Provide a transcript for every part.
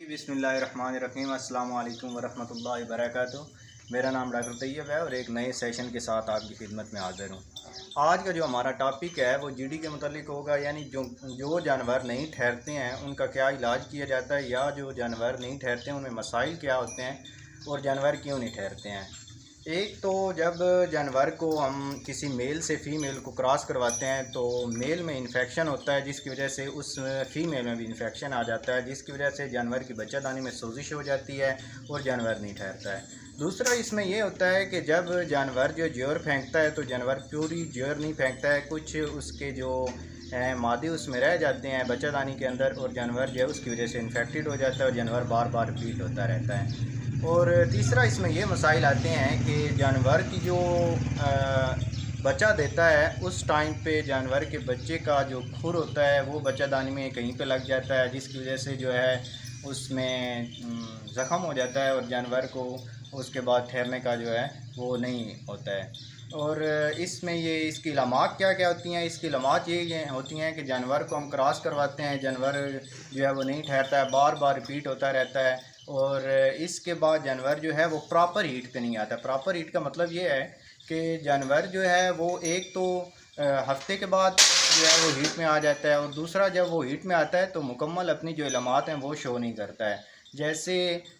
बिस्मिल्लाहिर्रहमानिर्रहीम अस्सलाम वालेकुम वरहमतुल्लाहि वबरकातुहू। मेरा नाम डॉक्टर तैयब है और एक नए सेशन के साथ आपकी खिदमत में हाज़िर हूँ। आज का जो हमारा टॉपिक है वो जीडी के मुतालिक होगा, यानी जो जानवर नहीं ठहरते हैं उनका क्या इलाज किया जाता है, या जो जानवर नहीं ठहरते हैं उनमें मसाइल क्या होते हैं और जानवर क्यों नहीं ठहरते हैं। एक तो जब जानवर को हम किसी मेल से फ़ीमेल को क्रॉस करवाते हैं तो मेल में इन्फेक्शन होता है, जिसकी वजह से उस फ़ीमेल में भी इन्फेक्शन आ जाता है, जिसकी वजह से जानवर की बच्चादानी में सोजिश हो जाती है और जानवर नहीं ठहरता है। दूसरा इसमें यह होता है कि जब जानवर जो जहर फेंकता है तो जानवर पूरी जहर नहीं फेंकता है, कुछ उसके जो मादे उसमें रह जाते हैं बच्चादानी के अंदर, और जानवर जो है उसकी वजह से इन्फेक्टेड हो जाता है और जानवर बार बार रिपीट होता रहता है। और तीसरा इसमें ये मसाइल आते हैं कि जानवर की जो बच्चा देता है उस टाइम पे जानवर के बच्चे का जो खुर होता है वो बच्चादानी में कहीं पे लग जाता है, जिसकी वजह से जो है उसमें ज़ख़म हो जाता है और जानवर को उसके बाद ठहरने का जो है वो नहीं होता है। और इसमें ये इसकी अलामात क्या क्या होती हैं, इसकी अलामात ये होती हैं कि जानवर को हम क्रॉस करवाते हैं, जानवर जो है वो नहीं ठहरता है, बार बार रिपीट होता रहता है, और इसके बाद जानवर जो है वो प्रॉपर हीट पे नहीं आता। प्रॉपर हीट का मतलब ये है कि जानवर जो है वो एक तो हफ्ते के बाद जो है वो हीट में आ जाता है, और दूसरा जब वो हीट में आता है तो मुकम्मल अपनी जो अलामात हैं वो शो नहीं करता है। जैसे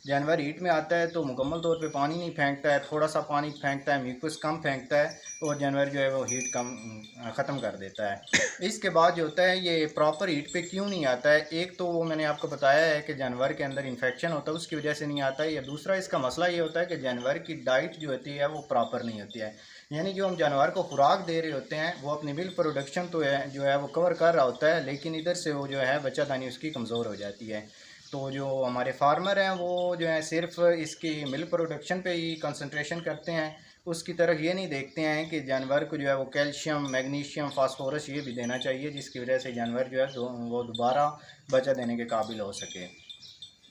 जानवर हीट में आता है तो मुकम्मल तौर पे पानी नहीं फेंकता है, थोड़ा सा पानी फेंकता है, म्यूकस कम फेंकता है, और जानवर जो है वो हीट कम ख़त्म कर देता है। इसके बाद जो होता है ये प्रॉपर हीट पे क्यों नहीं आता है, एक तो वो मैंने आपको बताया है कि जानवर के अंदर इन्फेक्शन होता है उसकी वजह से नहीं आता है, या दूसरा इसका मसला ये होता है कि जानवर की डाइट जो होती है वो प्रॉपर नहीं होती है। यानी जो हम जानवर को खुराक दे रहे होते हैं वो अपनी मिल्क प्रोडक्शन तो है जो है वो कवर कर रहा होता है, लेकिन इधर से वो जो है बच्चादानी उसकी कमज़ोर हो जाती है। तो जो हमारे फार्मर हैं वो जो है सिर्फ इसकी मिल्क प्रोडक्शन पे ही कंसंट्रेशन करते हैं, उसकी तरफ ये नहीं देखते हैं कि जानवर को जो है वो कैल्शियम, मैग्नीशियम, फास्फोरस ये भी देना चाहिए, जिसकी वजह से जानवर जो है वो दोबारा बच्चा देने के काबिल हो सके।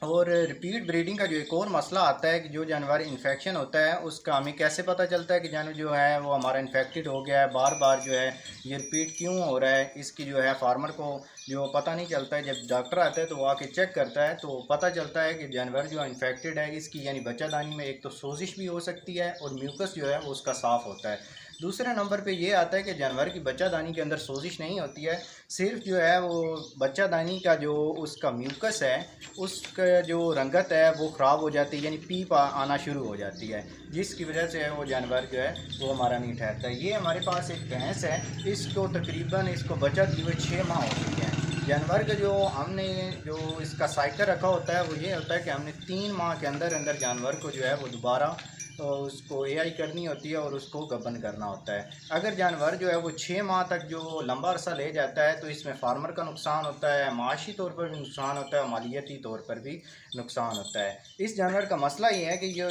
और रिपीट ब्रीडिंग का जो एक और मसला आता है कि जो जानवर इन्फेक्शन होता है उसका हमें कैसे पता चलता है कि जानवर जो है वो हमारा इन्फेक्टेड हो गया है, बार बार जो है ये रिपीट क्यों हो रहा है, इसकी जो है फार्मर को जो पता नहीं चलता है। जब डॉक्टर आता है तो वो आके चेक करता है तो पता चलता है कि जानवर जो इन्फेक्टेड है इसकी यानी बच्चादानी में एक तो सोजिश भी हो सकती है और म्यूकस जो है वो उसका साफ़ होता है। दूसरे नंबर पे ये आता है कि जानवर की बच्चादानी के अंदर सोजिश नहीं होती है, सिर्फ जो है वो बच्चादानी का जो उसका म्यूकस है उसका जो रंगत है वो ख़राब हो जाती है, यानी पीप आना शुरू हो जाती है, जिसकी वजह से वो जानवर जो है वो हमारा नहीं ठहरता है। ये हमारे पास एक भैंस है, इसको तकरीबन इसको बच्चा दिए हुए 6 माह हो चुके हैं। जानवर का जो हमने जो इसका साइकिल रखा होता है वो ये होता है कि हमने 3 माह के अंदर अंदर जानवर को जो है वो दोबारा तो उसको एआई करनी होती है और उसको गबन करना होता है। अगर जानवर जो है वो 6 माह तक जो लंबा अरसा ले जाता है तो इसमें फार्मर का नुकसान होता है, माशी तौर पर भी नुकसान होता है, मालियती तौर पर भी नुकसान होता है। इस जानवर का मसला ये है कि ये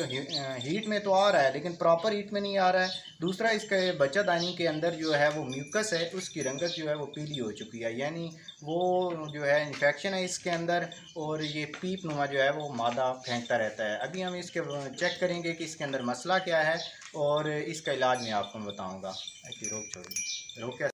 हीट में तो आ रहा है लेकिन प्रॉपर हीट में नहीं आ रहा है। दूसरा इसके बच्चादानी के अंदर जो है वो म्यूकस है उसकी रंगत जो है वो पीली हो चुकी है, यानी वो जो है इन्फेक्शन है इसके अंदर, और ये पीप नुमा जो है वो मादा फेंकता रहता है। अभी हम इसके चेक करेंगे कि इसके अंदर मसला क्या है और इसका इलाज मैं आपको बताऊंगा। अच्छी रोक छोड़िए, रोक क्या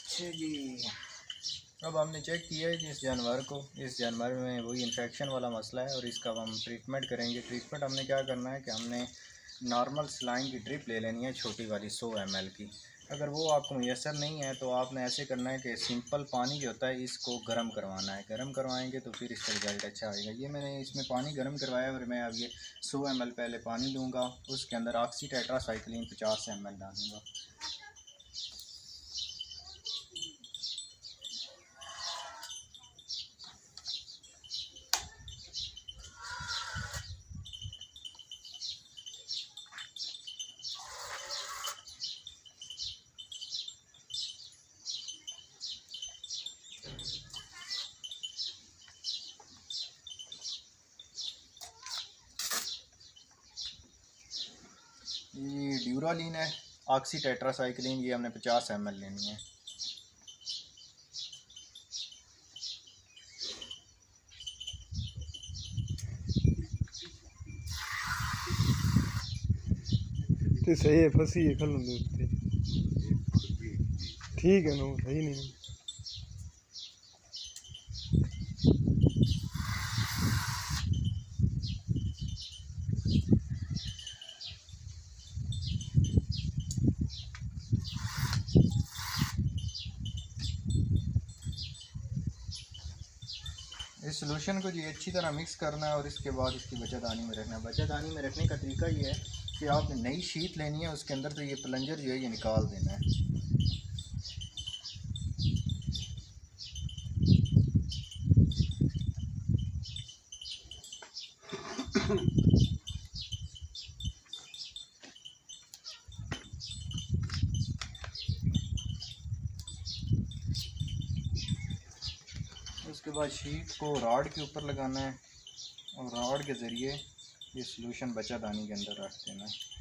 अच्छा जी। अब हमने चेक किया है कि इस जानवर में वही इन्फेक्शन वाला मसला है और इसका हम ट्रीटमेंट करेंगे। ट्रीटमेंट हमने क्या करना है कि हमने नॉर्मल सलाइन की ड्रिप ले लेनी है, छोटी वाली 100 ml की। अगर वो आपको मैसर नहीं है तो आपने ऐसे करना है कि सिंपल पानी जो होता है इसको गर्म करवाना है, गर्म करवाएंगे तो फिर इसका रिजल्ट अच्छा आएगा। ये मैंने इसमें पानी गर्म करवाया और मैं अब ये 100 ml पहले पानी लूँगा, उसके अंदर ऑक्सी टेट्रासाइक्लिन 50 ml डालूँगा। ये ड्यूरालिन है, ऑक्सी टेट्रासाइक्लिन, ये हमने 50 ml लेनी है। तो सही है, फंसी है खल ठीक है ना, सही नहीं। इस सॉल्यूशन को जी अच्छी तरह मिक्स करना है और इसके बाद इसकी बचतदानी में रखना है। बचतदानी में रखने का तरीका ये है कि आपने नई शीट लेनी है, उसके अंदर से ये प्लंजर जो है ये निकाल देना है। उसके बाद शीट को रॉड के ऊपर लगाना है और रॉड के ज़रिए ये सॉल्यूशन बचतदानी के अंदर रख देना है।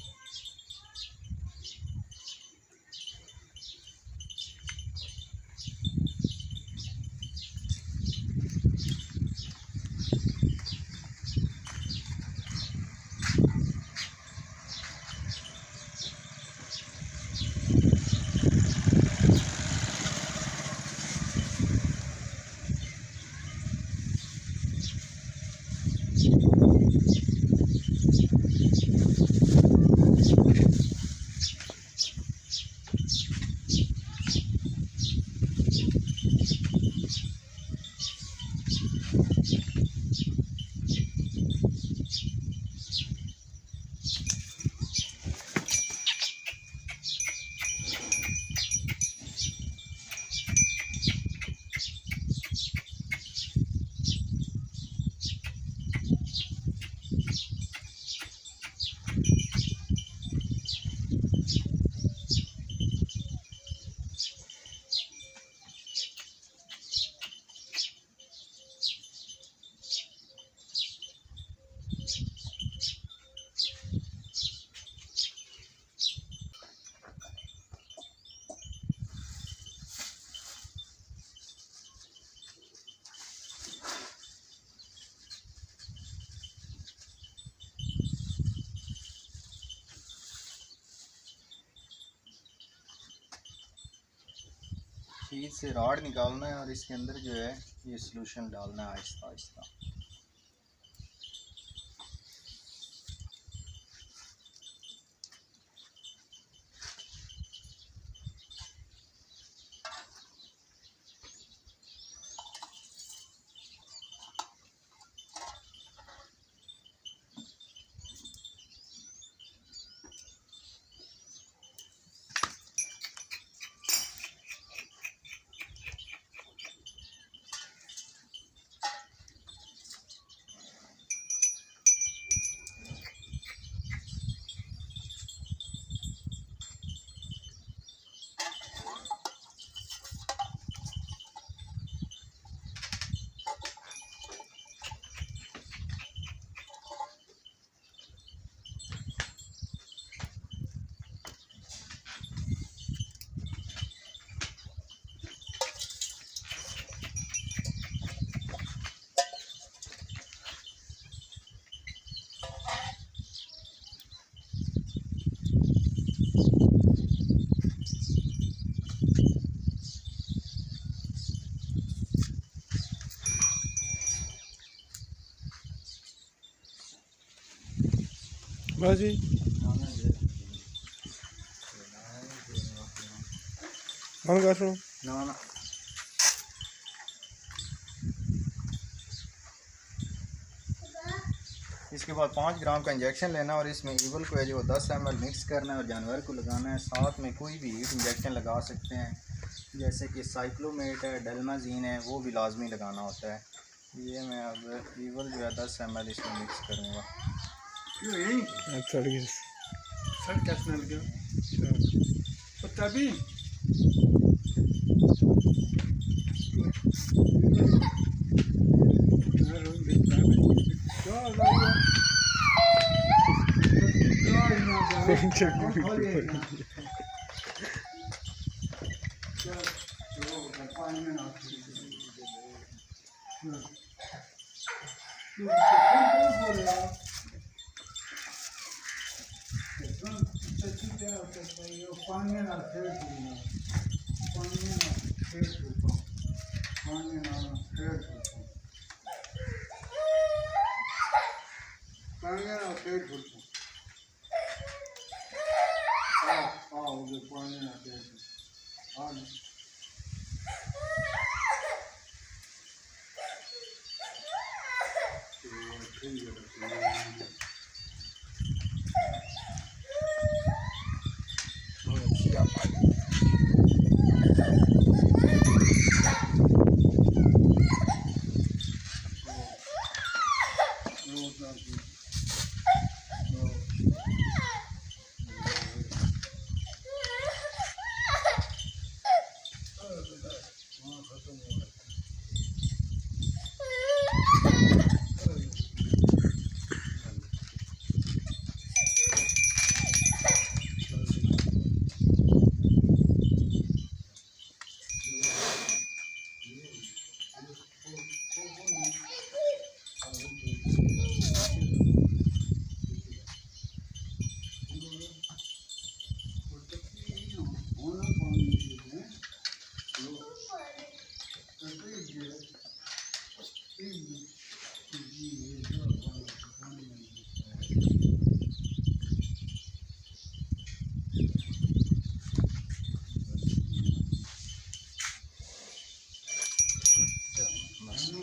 शीट से रॉड निकालना है और इसके अंदर जो है ये सॉल्यूशन डालना है आहिस्ता आहिस्ता। बस जी कर सुनो ना ना इसके बाद 5 ग्राम का इंजेक्शन लेना और इसमें ईवल को है जो 10 ml मिक्स करना है और जानवर को लगाना है। साथ में कोई भी हीट इंजेक्शन लगा सकते हैं, जैसे कि साइक्लोमेट है, डेल्माजीन है, वो भी लाजमी लगाना होता है। ये मैं अब ईवल जो है 10 ml इसमें मिक्स करूँगा। तभी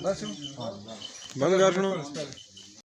बस हाँ बंद कर सुनो।